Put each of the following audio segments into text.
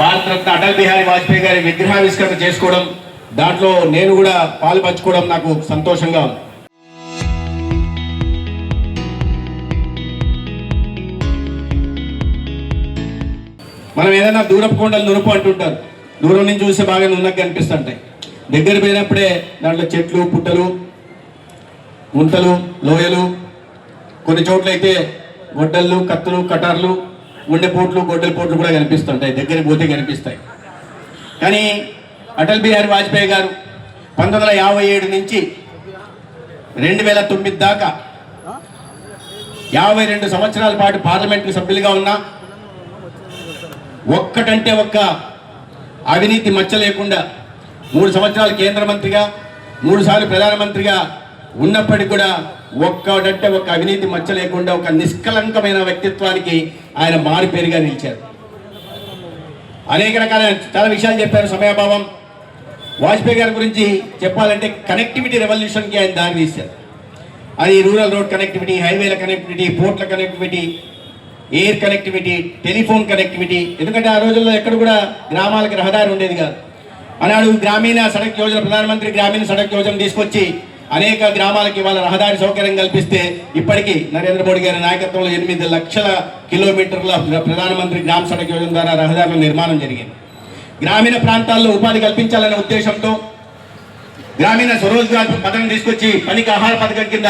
భారతరత్న అటల్ బిహారీ వాజ్పేయి గారి విగ్రహావిష్కరణ చేసుకోవడం, దాంట్లో నేను కూడా పాలు పంచుకోవడం నాకు సంతోషంగా ఉంది. మనం ఏదైనా దూరపు కొండలు నునుపు అంటుంటారు, దూరం నుంచి చూస్తే బాగా నున్నగా కనిపిస్తుంటాయి, దగ్గర పోయినప్పుడే దాంట్లో చెట్లు, పుట్టలు, గుంతలు, లోయలు, కొన్ని చోట్ల అయితే గొడ్డళ్ళు, కత్తులు, కటార్లు, గుండెపోట్లు, గొడ్డల పోట్లు కూడా కనిపిస్తుంటాయి, దగ్గరికి పోతే కనిపిస్తాయి. కానీ అటల్ బిహారీ వాజ్పేయి గారు 1957 నుంచి 2009 దాకా 52 సంవత్సరాల పాటు పార్లమెంటు సభ్యులుగా ఉన్నా ఒక్కటంటే ఒక్క అవినీతి మచ్చ లేకుండా 3 సంవత్సరాలు కేంద్ర మంత్రిగా 3 సార్లు ప్రధానమంత్రిగా ఉన్నప్పటికీ కూడా ఒక్కటంటే ఒక్క అవినీతి మచ్చ లేకుండా ఒక నిష్కలంకమైన వ్యక్తిత్వానికి ఆయన మారుపేరుగా నిలిచారు. అనేక రకాల చాలా విషయాలు చెప్పారు, సమయాభావం. వాజ్పేయి గారి గురించి చెప్పాలంటే కనెక్టివిటీ రెవల్యూషన్కి ఆయన దారి తీశారు. అది రూరల్ రోడ్ కనెక్టివిటీ, హైవేల కనెక్టివిటీ, పోర్ట్ల connectivity, air connectivity, telephone connectivity. ఎందుకంటే ఆ రోజుల్లో ఎక్కడ కూడా గ్రామాలకు రహదారి ఉండేది కాదు. ఆనాడు గ్రామీణ సడక్ యోజన, ప్రధానమంత్రి గ్రామీణ సడక్ యోజన తీసుకొచ్చి అనేక గ్రామాలకి వాళ్ళ రహదారి సౌకర్యం కల్పిస్తే ఇప్పటికీ నరేంద్ర మోడీ గారి నాయకత్వంలో 8 లక్షల కిలోమీటర్ల ప్రధానమంత్రి గ్రామ సడక్ యోజన ద్వారా రహదారుల నిర్మాణం జరిగింది. గ్రామీణ ప్రాంతాల్లో ఉపాధి కల్పించాలనే ఉద్దేశంతో గ్రామీణ స్వరోజ్గార్ పథకం తీసుకొచ్చి పనికి ఆహార పథకం కింద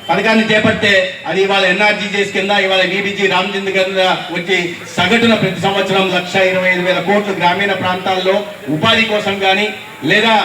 పథకాన్ని చేపడితే అది ఇవాళ ఎన్ఆర్జీజేస్ కింద, ఇవాళ వీబీజీ రామ్చంద్ కింద వచ్చి సగటున ప్రతి సంవత్సరం 1,25,000 కోట్లు గ్రామీణ ప్రాంతాల్లో ఉపాధి కోసం కానీ లేదా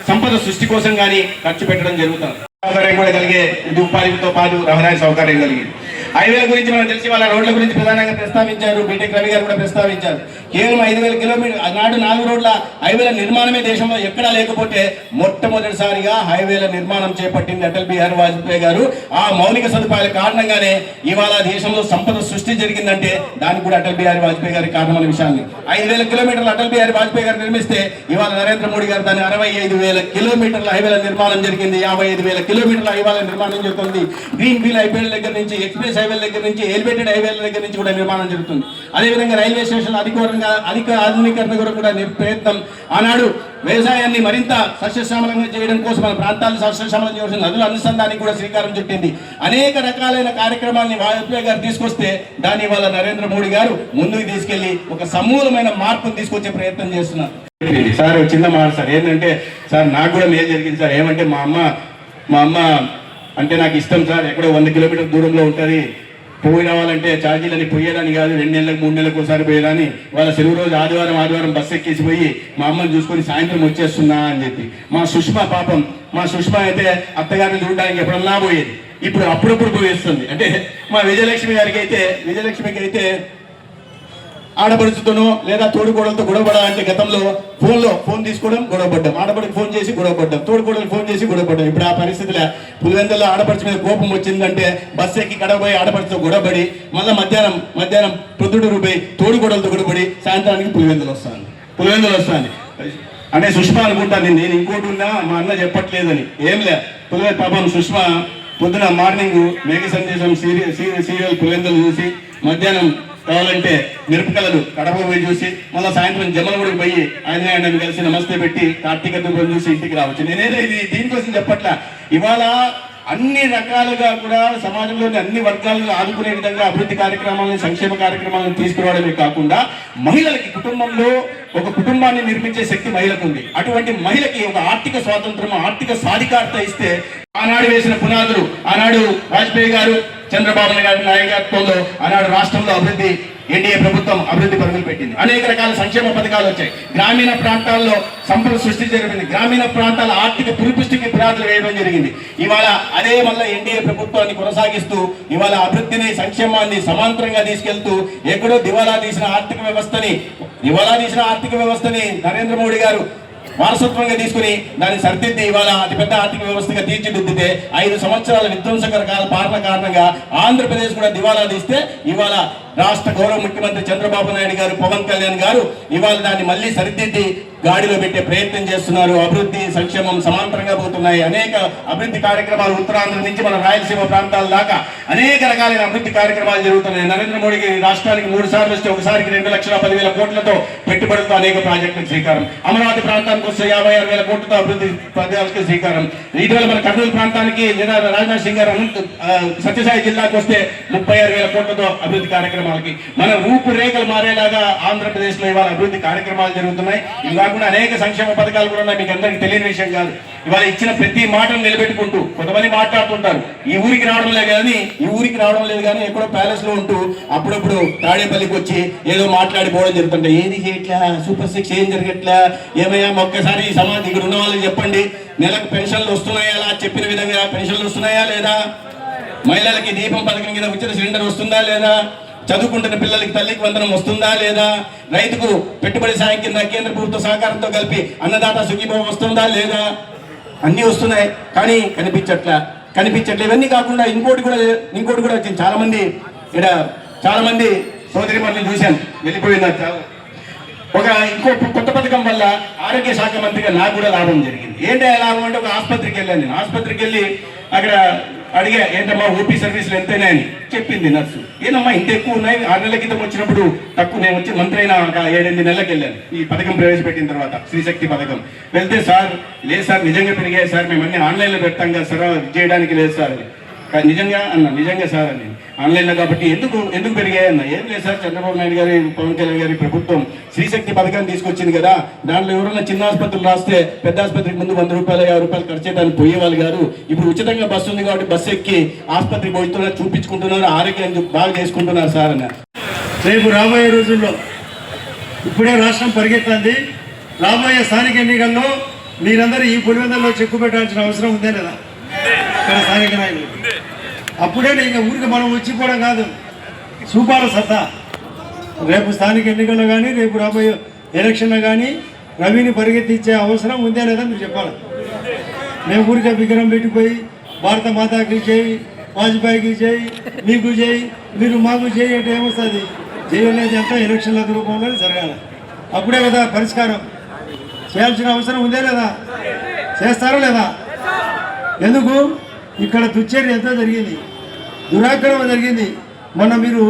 సంపద సృష్టి కోసం కానీ ఖర్చు పెట్టడం జరుగుతుంది. సౌకర్యం కూడా కలిగే, ఇది ఉపాధితో పాటు రహదారి సౌకర్యం కలిగింది. హైవేల గురించి మనం తెలిసి వాళ్ళ రోడ్ల గురించి ప్రధానంగా ప్రస్తావించారు, బీటెక్ రవి గారు కూడా ప్రస్తావించారు. కేవలం 5,000 కిలోమీటర్ నాడు 4 రోడ్ల హైవేల నిర్మాణమే దేశంలో ఎక్కడా లేకపోతే మొట్టమొదటిసారిగా హైవేల నిర్మాణం చేపట్టింది అటల్ బిహారీ వాజ్పేయి గారు. ఆ మౌలిక సదుపాయాల కారణంగానే ఇవాళ దేశంలో సంపద సృష్టి జరిగిందంటే దానికి కూడా అటల్ బిహారీ వాజ్పేయి గారి కారణమైన విషయాన్ని 5,000 కిలోమీటర్లు అటల్ బిహారీ వాజ్పేయి గారు నిర్మిస్తే ఇవాళ నరేంద్ర మోడీ గారు దాన్ని 65,000 కిలోమీటర్ల హైవేల నిర్మాణం జరిగింది. 55,000 కిలోమీటర్ల హైవేల నిర్మాణం జరుగుతుంది. గ్రీన్ ఫీల్డ్ హైవేల దగ్గర నుంచి, ఎక్స్ప్రెస్ హైవేల దగ్గర నుంచి, ఎలివేటెడ్ హైవేల దగ్గర నుంచి కూడా నిర్మాణం జరుగుతుంది. అదేవిధంగా రైల్వే స్టేషన్ల అధిక ఆధునీకరణ కూడా ప్రయత్నం. ఆనాడు వ్యవసాయాన్ని మరింత సస్యశ్యామలంగా చేయడం కోసం మన ప్రాంతాలను సస్యశ్యామలం చేయవలసిన నదుల అనుసంధానికి కూడా శ్రీకారం చుట్టింది. అనేక రకాలైన కార్యక్రమాలని వాజ్పేయి గారు తీసుకొస్తే దాని వల్ల నరేంద్ర మోడీ గారు ముందుకు తీసుకెళ్లి ఒక సమూలమైన మార్పును తీసుకొచ్చే ప్రయత్నం చేస్తున్నారు. సార్ చిన్న మాట సార్, ఏంటంటే సార్ నాకు కూడా మేలు జరిగింది సార్. ఏమంటే మా అమ్మ అంటే నాకు ఇష్టం సార్. ఎక్కడో 100 కిలోమీటర్ దూరంలో ఉంటుంది, పోయి రావాలంటే ఛార్జీలని పోయేదాన్ని కాదు, 2 నెలలకు 3 నెలలకు ఒకసారి పోయేదాన్ని. వాళ్ళ సెలవు రోజు ఆదివారం బస్సు ఎక్కేసి పోయి మా అమ్మని చూసుకొని సాయంత్రం వచ్చేస్తున్నా అని చెప్పి. మా సుష్మా అయితే అత్తగారిని చూడడానికి ఎప్పుడన్నా పోయేది, ఇప్పుడు అప్పుడప్పుడు పోయేస్తుంది. అంటే మా విజయలక్ష్మికి అయితే ఆడపడుచుతోనో లేదా తోడుకోడలతో గొడవపడాలంటే గతంలో ఫోన్ తీసుకోవడం, గొడవపడ్డం, ఆడపడికి ఫోన్ చేసి గొడవపడ్డం, తోడుకోడలు ఫోన్ చేసి గొడవపడ్డం. ఇప్పుడు ఆ పరిస్థితిలో పులివెందుల్లో ఆడపడిచి మీద కోపం వచ్చిందంటే బస్సు ఎక్కి కడపోయి ఆడపడితో గొడవపడి మళ్ళీ మధ్యాహ్నం పొద్దుడు రూపాయి తోడుకోడలతో గొడవపడి సాయంత్రానికి పులివెందులు వస్తుంది. అంటే సుష్మా అనుకుంటాను నేను ఇంకోటి ఉన్నా మా అన్న చెప్పట్లేదని. ఏం లే, పాపం సుష్మా పొద్దున మార్నింగ్ మేఘ సందేశం సీరియల్ పులివెందులు చూసి, మధ్యాహ్నం కావాలంటే మిరపకళలు కడప పోయి చూసి, మళ్ళీ సాయంత్రం జమ్మలగూడకి పోయి ఆయన కలిసి నమస్తే పెట్టి కార్తీక దీపం చూసి ఇంటికి రావచ్చు. నేనేదో ఇది దీనికోసం చెప్పట్లా. ఇవాళ అన్ని రకాలుగా కూడా సమాజంలోని అన్ని వర్గాలను ఆదుకునే విధంగా అభివృద్ధి కార్యక్రమాలను, సంక్షేమ కార్యక్రమాలను తీసుకురావడమే కాకుండా మహిళలకి కుటుంబంలో ఒక కుటుంబాన్ని నిర్మించే శక్తి మహిళకు ఉంది. అటువంటి మహిళకి ఒక ఆర్థిక స్వాతంత్రం, ఆర్థిక సాధికారత ఇస్తే ఆనాడు వేసిన పునాదులు, ఆనాడు వాజ్పేయి గారు, చంద్రబాబు గారి నాయకత్వంలో ఆనాడు రాష్ట్రంలో అభివృద్ధి, ఎన్డీఏ ప్రభుత్వం అభివృద్ధి పరుగులు పెట్టింది. అనేక రకాల సంక్షేమ పథకాలు వచ్చాయి. గ్రామీణ ప్రాంతాల్లో సంపద సృష్టి జరిగింది. గ్రామీణ ప్రాంతాల ఆర్థిక పురిపుష్టికి పునాదులు వేయడం జరిగింది. ఇవాళ అదే మళ్ళీ ఎన్డీఏ ప్రభుత్వాన్ని కొనసాగిస్తూ ఇవాళ అభివృద్ధిని, సంక్షేమాన్ని సమాంతరంగా తీసుకెళ్తూ ఎక్కడో దివాలా తీసిన ఆర్థిక వ్యవస్థని నరేంద్ర మోడీ గారు వారసత్వంగా తీసుకుని దాన్ని సరిదిద్ది ఇవాళ అతిపెద్ద ఆర్థిక వ్యవస్థగా తీర్చిదిద్దితే 5 సంవత్సరాల విధ్వంసకర పాలన కారణంగా ఆంధ్రప్రదేశ్ కూడా దివాలా తీస్తే ఇవాళ రాష్ట్ర గౌరవ ముఖ్యమంత్రి చంద్రబాబు నాయుడు గారు, పవన్ కళ్యాణ్ గారు ఇవాళ దాన్ని మళ్ళీ సరిదిద్ది గాడిలో పెట్టే ప్రయత్నం చేస్తున్నారు. అభివృద్ధి సంక్షేమం సమాంతరంగా పోతున్నాయి. అనేక అభివృద్ధి కార్యక్రమాలు ఉత్తరాంధ్ర నుంచి మన రాయలసీమ ప్రాంతాల దాకా అనేక రకాలైన అభివృద్ధి కార్యక్రమాలు జరుగుతున్నాయి. నరేంద్ర మోడీ రాష్ట్రానికి 3 సార్లు వస్తే ఒకసారికి 2,10,000 కోట్లతో పెట్టుబడులతో అనేక ప్రాజెక్టులకు శ్రీకారం. అమరావతి ప్రాంతానికి వస్తే 56,000 కోట్లతో అభివృద్ధి పథకాలకు శ్రీకారం. ఇటీవల మన కర్నూలు ప్రాంతానికి రాజ్నాథ్ సింగ్ గారు సత్యసాయి జిల్లాకు వస్తే 36,000 కోట్లతో అభివృద్ధి కార్యక్రమాలకి మన రూపురేఖలు మారేలాగా ఆంధ్రప్రదేశ్ లో ఇవాళ అభివృద్ధి కార్యక్రమాలు జరుగుతున్నాయి. ఇవి కాకుండా అనేక సంక్షేమ పథకాలు కూడా ఉన్నాయి. మీకు అందరికీ తెలియని విషయం కాదు. ఇవాళ ఇచ్చిన ప్రతి మాటను నిలబెట్టుకుంటూ కొంతమంది మాట్లాడుతుంటారు, ఈ ఊరికి రావడం లేదు కానీ ఎక్కడో ప్యాలెస్ లో ఉంటూ అప్పుడప్పుడు తాడేపల్లికి వచ్చి ఏదో మాట్లాడిపోవడం జరుగుతుంటాయి. ఏది చేయట్లా, సూపర్ 6 ఏం జరగట్లా, ఏమయ్యా ఒక్కసారి ఈ సమాధి ఇక్కడ ఉన్న వాళ్ళకి చెప్పండి, నెలకు పెన్షన్లు వస్తున్నాయా? అలా చెప్పిన విధంగా పెన్షన్లు వస్తున్నాయా లేదా? మహిళలకి దీపం పథకం కింద ఉచిత సిలిండర్ వస్తుందా లేదా? చదువుకుంటున్న పిల్లలకి తల్లికి వందనం వస్తుందా లేదా? రైతుకు పెట్టుబడి సాయం కింద కేంద్ర ప్రభుత్వ సహకారంతో కలిపి అన్నదాత సుఖీభావం వస్తుందా లేదా? అన్నీ వస్తున్నాయి కానీ కనిపించట్లే. ఇవన్నీ కాకుండా ఇంకోటి కూడా వచ్చింది. చాలా మంది సోదరి మనులు చూశాను, వెళ్ళిపోయింది. ఇంకో కొత్త పథకం వల్ల ఆరోగ్య శాఖ మంత్రిగా నాకు కూడా లాభం జరిగింది. ఏంటి లాభం అంటే, ఒక ఆసుపత్రికి వెళ్ళాను. నేను ఆసుపత్రికి వెళ్ళి అక్కడ అడిగా, ఏంటమ్మా ఓపీ సర్వీసులు ఎంతైనా అని చెప్పింది నర్సు. ఏనమ్మా ఇంత ఎక్కువ ఉన్నాయి, 6 నెలల క్రితం వచ్చినప్పుడు తక్కువ. నేను వచ్చి మంత్రి అయినా ఒక 7-8 నెలలకు వెళ్ళాను ఈ పథకం ప్రవేశపెట్టిన తర్వాత, శ్రీశక్తి పథకం. వెళ్తే సార్ లేదు సార్, నిజంగా పెరిగాయి సార్, మేము అన్ని ఆన్లైన్లో పెడతాం కదా సార్, చేయడానికి లేదు సార్. నిజంగా సార్ అని ఆన్లైన్లో కాబట్టి ఎందుకు పెరిగాయి అన్న. ఏం లేదు సార్, చంద్రబాబు నాయుడు గారి, పవన్ కళ్యాణ్ గారి ప్రభుత్వం శ్రీశక్తి పథకాన్ని తీసుకొచ్చింది కదా, దాంట్లో ఎవరైనా చిన్న ఆసుపత్రులు రాస్తే పెద్ద ఆసుపత్రికి ముందు 100 రూపాయలు 50 రూపాయలు ఖర్చు చేయడానికి పోయేవాళ్ళు గారు. ఇప్పుడు ఉచితంగా బస్సు ఉంది కాబట్టి బస్సు ఎక్కి ఆసుపత్రికి పోతున్నారు, చూపించుకుంటున్నారు, ఆరోగ్యాన్ని బాగా చేసుకుంటున్నారు సార్ అన్న. రేపు రాబోయే రోజుల్లో ఇప్పుడే రాష్ట్రం పరిగెత్తుంది. రాబోయే స్థానిక ఎన్నికల్లో మీరందరూ ఈ పులివెందుల్లో చెక్కు పెట్టాల్సిన అవసరం ఉందే లేదా? ఇక్కడ స్థానిక నాయకులు అప్పుడే ఇంకా ఊరికి మనం వచ్చిపోవడం కాదు, చూపాల సత్తా. రేపు స్థానిక ఎన్నికల్లో కానీ రేపు రాబోయే ఎలక్షన్లో కానీ రవిని పరిగెత్తించే అవసరం ఉందే లేదా మీరు చెప్పాలి. మేము ఊరికే విగ్రహం పెట్టిపోయి భారత మాతాకి చేయి, వాజ్పేయికి చేయి, మీకు చేయి, మీరు మాకు చేయి అంటే ఏమొస్తుంది? చేయలేదు అంతా ఎలక్షన్ల రూపంలో జరగాలి. అప్పుడే కదా పరిష్కారం. చేయాల్సిన అవసరం ఉందే లేదా? చేస్తారా లేదా? ఎందుకు? ఇక్కడ దుశ్చర్య ఎంతో జరిగింది, దురాక్రమణ జరిగింది. మొన్న మీరు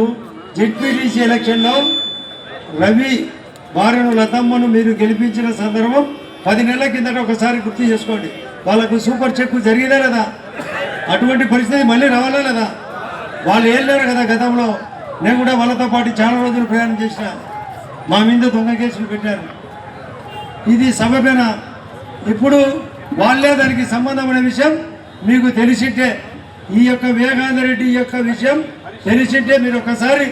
జెడ్పీటీసీ ఎలక్షన్లో రవి భార్యను లతమ్మను మీరు గెలిపించిన సందర్భం 10 నెలల కిందట ఒకసారి గుర్తు చేసుకోండి. వాళ్ళకు సూపర్ చెక్కు జరిగిందా లేదా? అటువంటి పరిస్థితి మళ్ళీ రావాలా లేదా? వాళ్ళు ఏం లేరు కదా గతంలో. నేను కూడా వాళ్ళతో పాటు చాలా రోజులు ప్రయాణం చేసిన. మా మీద దొంగ కేసులు పెట్టారు. ఇది సబబేనా? ఇప్పుడు వాళ్ళే దానికి సంబంధమైన విషయం మీకు తెలిసింటే, ఈ యొక్క వివేకానంద రెడ్డి యొక్క విషయం తెలిసింటే మీరు ఒకసారి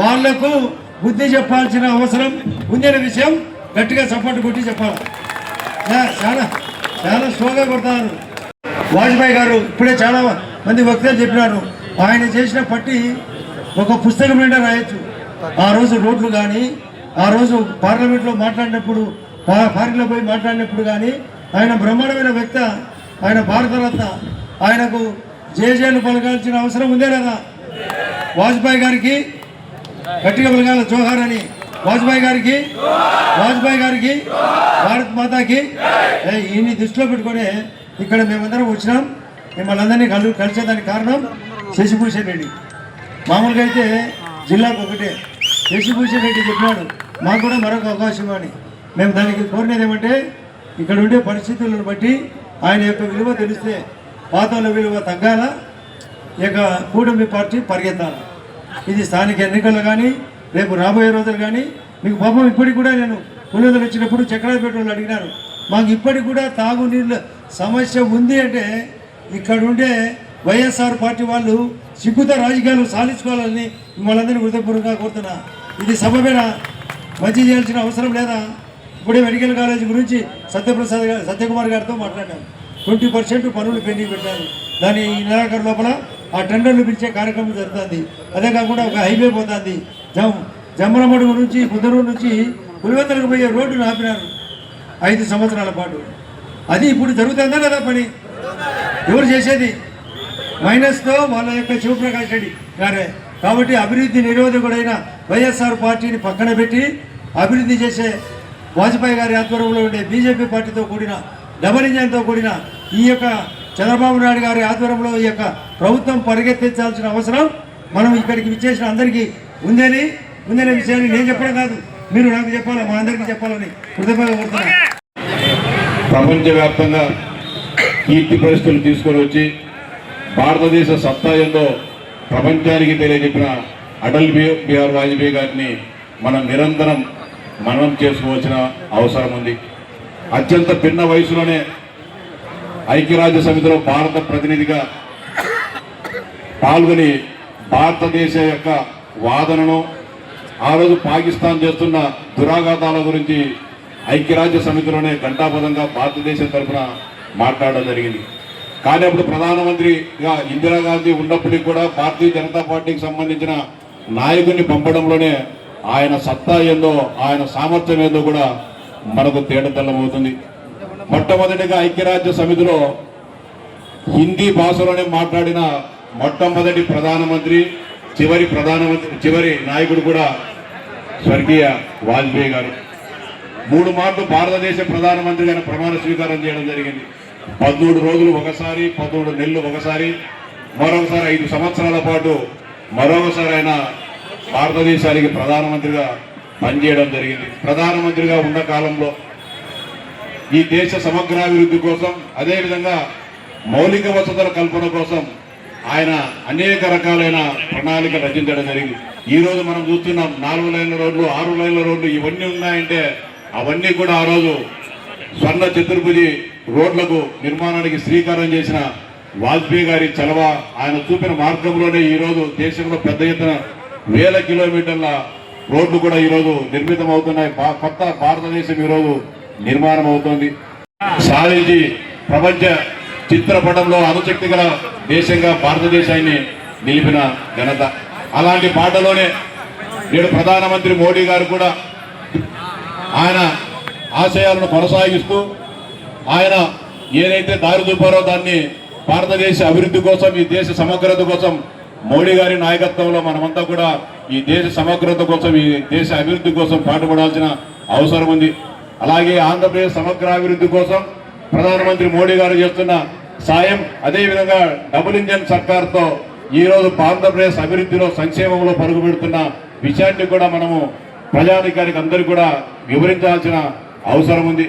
వాళ్లకు బుద్ధి చెప్పాల్సిన అవసరం ఉందనే విషయం గట్టిగా సపోర్ట్ కొట్టి చెప్పాలి. చాలా చాలా స్లోగా కొడతారు. వాజ్పేయి గారు ఇప్పుడే చాలా మంది వక్తలు చెప్పినారు, ఆయన చేసిన పట్టి ఒక పుస్తకం నిండా రాయొచ్చు. ఆ రోజు రోడ్లు కానీ, ఆ రోజు పార్లమెంట్లో మాట్లాడినప్పుడు, పార్టీలో పోయి మాట్లాడినప్పుడు కానీ ఆయన బ్రహ్మాండమైన వ్యక్తి, ఆయన భారతరత్న, ఆయనకు జేజేలు పలకాల్సిన అవసరం ఉందే లేదా? వాజ్పేయి గారికి గట్టిగా పలకాల జోహార్ అని. వాజ్పేయి గారికి భారత్ మాతాకి. ఈయన్ని దృష్టిలో పెట్టుకొని ఇక్కడ మేమందరం వచ్చినాం. మిమ్మల్ని అందరినీ కలిసేదానికి కారణం శశిభూషణ్ రెడ్డి. మామూలుగా అయితే జిల్లాకు ఒకటే. శశిభూషణ్ రెడ్డి చెప్పినాడు మాకు కూడా మరొక అవకాశం అని. మేము దానికి కోరినది ఏమంటే, ఇక్కడ ఉండే పరిస్థితులను బట్టి ఆయన యొక్క విలువ తెలిస్తే పాతాల విలువ తగ్గాల, ఇక కూటమి పార్టీ పరిగెత్తాలి. ఇది స్థానిక ఎన్నికల్లో కానీ రేపు రాబోయే రోజులు కానీ మీకు పాపం ఇప్పటికి కూడా నేను పులివెందులు వచ్చినప్పుడు చక్రాలపేట వాళ్ళు అడిగినారు, మాకు ఇప్పటికి కూడా తాగునీళ్ళ సమస్య ఉంది అంటే ఇక్కడ ఉండే వైఎస్ఆర్ పార్టీ వాళ్ళు సిగ్గుతో రాజకీయాలు సాధించుకోవాలని మిమ్మల్ని అందరినీ హృదయపూర్వకంగా కోరుతున్నా. ఇది సబబేనా? మంచి చేయాల్సిన అవసరం లేదా? ఇప్పుడే మెడికల్ కాలేజ్ గురించి సత్యకుమార్ గారితో మాట్లాడాను. 20% పనులు పెండింగ్ పెట్టారు. దాని ఈ నెలాఖరు లోపల ఆ టెండర్లు పిలిచే కార్యక్రమం జరుగుతుంది. అదే కాకుండా ఒక హైవే పోతుంది, జమ్మలమడుగు నుంచి కుదరూరు నుంచి పులివెందులకు పోయే రోడ్డును ఆపినారు 5 సంవత్సరాల పాటు. అది ఇప్పుడు జరుగుతుందా లేదా పని? ఎవరు చేసేది? మైనస్తో వాళ్ళ యొక్క శివప్రకాష్ రెడ్డి గారే కాబట్టి అభివృద్ధి నిరోధకుడైన వైఎస్ఆర్ పార్టీని పక్కన పెట్టి అభివృద్ధి చేసే వాజ్పేయి గారి ఆధ్వర్యంలో ఉండే బీజేపీ పార్టీతో కూడిన డబల్ ఇంజన్తో కూడిన ఈ యొక్క చంద్రబాబు నాయుడు గారి ఆధ్వర్యంలో ఈ యొక్క ప్రభుత్వం పరిగెత్తించాల్సిన అవసరం మనం ఇక్కడికి విచ్చేసిన అందరికీ ఉందనే విషయాన్ని నేను చెప్పడం కాదు, మీరు నాకు చెప్పాలి, మా అందరికీ చెప్పాలని హృదయపూర్వకంగా కోరుతున్నాను. ప్రపంచవ్యాప్తంగా కీర్తి పరిస్థితులు తీసుకొని వచ్చి భారతదేశ సత్తా ఏందో ప్రపంచానికి తెలియజెప్పిన అటల్ బిహారీ వాజ్పేయి గారిని మనం నిరంతరం మననం చేసుకోవాల్సిన అవసరం ఉంది. అత్యంత భిన్న వయసులోనే ఐక్యరాజ్య సమితిలో భారత ప్రతినిధిగా పాల్గొని భారతదేశ యొక్క వాదనను, ఆ రోజు పాకిస్తాన్ చేస్తున్న దురాఘాతాల గురించి ఐక్యరాజ్య సమితిలోనే ఘంటాపథంగా భారతదేశం తరఫున మాట్లాడడం జరిగింది. కానీ అప్పుడు ప్రధానమంత్రిగా ఇందిరాగాంధీ ఉన్నప్పటికీ కూడా భారతీయ జనతా పార్టీకి సంబంధించిన నాయకుడిని పంపడంలోనే ఆయన సత్తా ఏందో, ఆయన సామర్థ్యం ఏందో కూడా మనకు తేటతెల్లమవుతుంది. మొట్టమొదటిగా ఐక్యరాజ్య సమితిలో హిందీ భాషలోనే మాట్లాడిన మొట్టమొదటి ప్రధానమంత్రి, చివరి నాయకుడు కూడా స్వర్గీయ వాజ్పేయి గారు. 3 మార్లు భారతదేశ ప్రధానమంత్రిగా ప్రమాణ స్వీకారం చేయడం జరిగింది. 13 రోజులు ఒకసారి, 13 నెలలు ఒకసారి, మరొకసారి 5 సంవత్సరాల పాటు మరొకసారి ఆయన భారతదేశానికి ప్రధానమంత్రిగా పనిచేయడం జరిగింది. ప్రధానమంత్రిగా ఉన్న కాలంలో ఈ దేశ సమగ్రాభివృద్ధి కోసం, అదేవిధంగా మౌలిక వసతుల కల్పన కోసం ఆయన అనేక రకాలైన ప్రణాళిక రచించడం జరిగింది. ఈరోజు మనం చూస్తున్నాం 4 లైన్ల రోడ్లు, 6 లైన్ల రోడ్లు ఇవన్నీ ఉన్నాయంటే అవన్నీ కూడా ఆ రోజు స్వర్ణ చతుర్భుజి రోడ్లకు నిర్మాణానికి శ్రీకారం చేసిన వాజ్పేయి గారి చలవ, ఆయన చూపిన మార్గంలోనే ఈరోజు దేశంలో పెద్ద ఎత్తున 1000 కిలోమీటర్ల రోడ్లు కూడా ఈరోజు నిర్మితం అవుతున్నాయి. కొత్త భారతదేశం ఈరోజు నిర్మాణం అవుతోంది. సాధించి ప్రపంచ చిత్రపటంలో అణుశక్తి గల దేశంగా భారతదేశాన్ని నిలిపిన ఘనత. అలాంటి బాటలోనే నేడు ప్రధానమంత్రి మోడీ గారు కూడా ఆయన ఆశయాలను కొనసాగిస్తూ ఆయన ఏదైతే దారి చూపారో దాన్ని భారతదేశ అభివృద్ధి కోసం, ఈ దేశ సమగ్రత కోసం మోడీ గారి నాయకత్వంలో మనమంతా కూడా ఈ దేశ సమగ్రత కోసం, ఈ దేశ అభివృద్ధి కోసం పాటుపడాల్సిన అవసరం ఉంది. అలాగే ఆంధ్రప్రదేశ్ సమగ్రాభివృద్ధి కోసం ప్రధానమంత్రి మోడీ గారు చేస్తున్న సాయం, అదేవిధంగా డబుల్ ఇంజన్ సర్కార్తో ఈరోజు ఆంధ్రప్రదేశ్ అభివృద్ధిలో, సంక్షేమంలో పరుగు పెడుతున్న విషయాన్ని కూడా మనము ప్రజానికానికి అందరికీ కూడా వివరించాల్సిన అవసరం ఉంది.